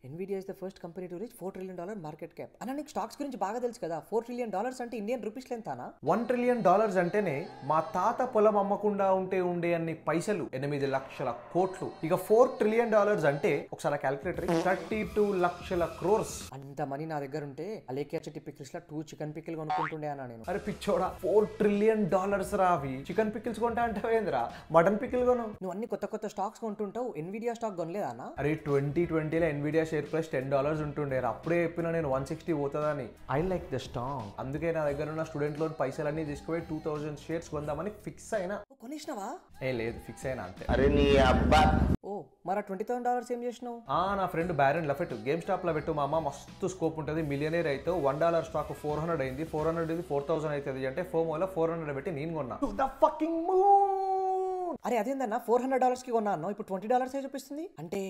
Nvidia is the first company to reach $4 trillion market cap. అన్న నీకు stocks గురించి బాగా తెలుసు కదా. $4 trillion అంటే ఇండియన్ రూపీస్ ఎంతనా? $1 trillion అంటేనే మా తాత పొలం అమ్మకుండా ఉండే అన్ని పైసలు 8 లక్షల కోట్లు. ఇక $4 trillion అంటే ఒకసారి క్యాలిక్యులేటర్ 32 లక్షల క్రోర్స్. అంత మనీ నా దగ్గర ఉంటే అలేఖ్య చిట్టి పికిల్స్ లా 2 చికెన్ పికిల్ కొనుక్కుంటుండే అన్న నేను. అరే పిచ్చోడా, $4 trillion రా అవి. చికెన్ పికిల్స్ కొంటా అంటే ఏందిరా, మటన్ పికిల్ కొను. నువ్వు అన్ని కొత్త స్టాక్స్ కొంటుంటావు, ఎన్విడియా స్టాక్ కొనలేదా అన్న? అరే 2020లో ఎన్విడియా షేర్ ప్రైస్ $10 ఉంటుండే. అప్పుడే చెప్పినా నేను 160 పోతుందని. I like the stock. అందుకే నా దగ్గర ఉన్న స్టూడెంట్ లోన్ పైసలన్నీ తీసుకుపోయి 2000 షేర్స్ కొందామని ఫిక్స్ అయినా. కొనేసినావా? లేదు, ఫిక్స్ అయినా అంతే. అరే నీ అబ్బా. ఓ మరి $20,000 ఏం చేసినావు? నా ఫ్రెండ్ బ్యారన్ లఫెట్ గేమ్ స్టాప్ లో పెట్టు మామ, మస్తు స్కోప్ ఉంటుంది, మిలియనీర్ అయితే. $1 స్టాక్ 400 అయింది, 400 ఇది 4000 అవుతుంది అంటే ఫోమోలో 400 పెట్టి నేను కొన్నా. అరే అదేందన్న $400 కి కొన్నా అన్న, ఇప్పుడు $20 చూపిస్తుంది అంటే.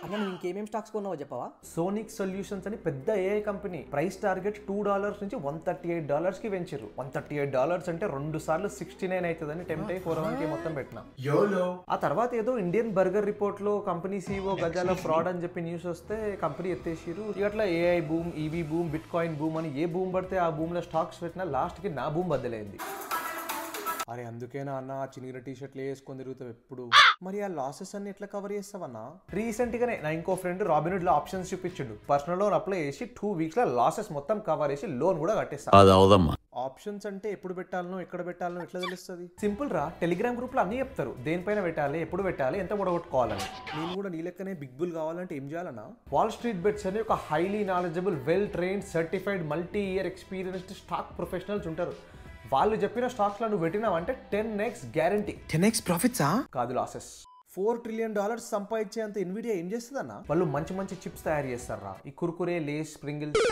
అన్న నువ్వు ఇంకేమేం స్టాక్స్ కొన్నావో చెప్పవా? సోనిక్ సొల్యూషన్స్ అని పెద్ద ఏఐ కంపెనీ. ప్రైస్ టార్గెట్ $2 నుంచి $138 కి పెంచారు. $138 అంటే 2 సార్లు 69 అవుతుందని టెంప్ట్ అయి 400 మొత్తం పెట్టినా. ఆ తర్వాత ఏదో ఇండియన్ బర్గర్ రిపోర్ట్ లో కంపెనీ CEO గజాల ఫ్రాడ్ అని చెప్పి న్యూస్ వస్తే కంపెనీ ఎత్తేసిరు. ఇట్లా AI boom, EV boom, bit coin boom అని ఏ బూమ్ పడితే ఆ బూమ్ లో స్టాక్స్ పెట్టినా లాస్ట్ కి నా బూమ్ బద్దలైంది. అరే అందుకేనా అన్న చినిగిన టీషర్ట్లు వేసుకొని తిరుగుతావు ఎప్పుడు. మరి ఆ లాసెస్ అన్ని ఎట్లా కవర్ చేస్తావన్నా? రీసెంట్ గానే నా ఇంకో ఫ్రెండ్ రాబిన్హుడ్ లో ఆప్షన్స్ చూపించిండు. పర్సనల్ లోన్ అప్లై చేసి 2 వీక్స్ లో లాసెస్ మొత్తం కవర్ చేసి లోన్ కూడా కట్టేస్తా. ఆప్షన్స్ అంటే ఎప్పుడు పెట్టాలనో ఎక్కడ పెట్టాలనో ఎట్లా తెలుస్తుంది? సింపుల్ రా, టెలిగ్రామ్ గ్రూప్ లో అన్ని చెప్తారు, దేనిపైన పెట్టాలి, ఎప్పుడు పెట్టాలి, ఎంత కూడగొట్టుకోవాలని. నేను కూడా నీ లెక్కనే బిగ్ బుల్ కావాలంటే ఏం చేయాలన్నా? వాల్ స్ట్రీట్ బెట్స్ అని ఒక highly knowledgeable, well trained, certified, multi year experienced stock professionals ఉంటారు. వాళ్ళు చెప్పిన స్టాక్స్ లో నువ్వు పెట్టినావంటే 10x గ్యారంటీ. 10x ప్రాఫిట్సా? కాదు, లాసెస్. $4 trillion సంపాదించేంత ఎన్విడియా ఏం చేస్తుందన్న? వాళ్ళు మంచి చిప్స్ తయారు చేస్తారా. ఈ కుర్కురే, లేస్, స్ప్రింగిల్స్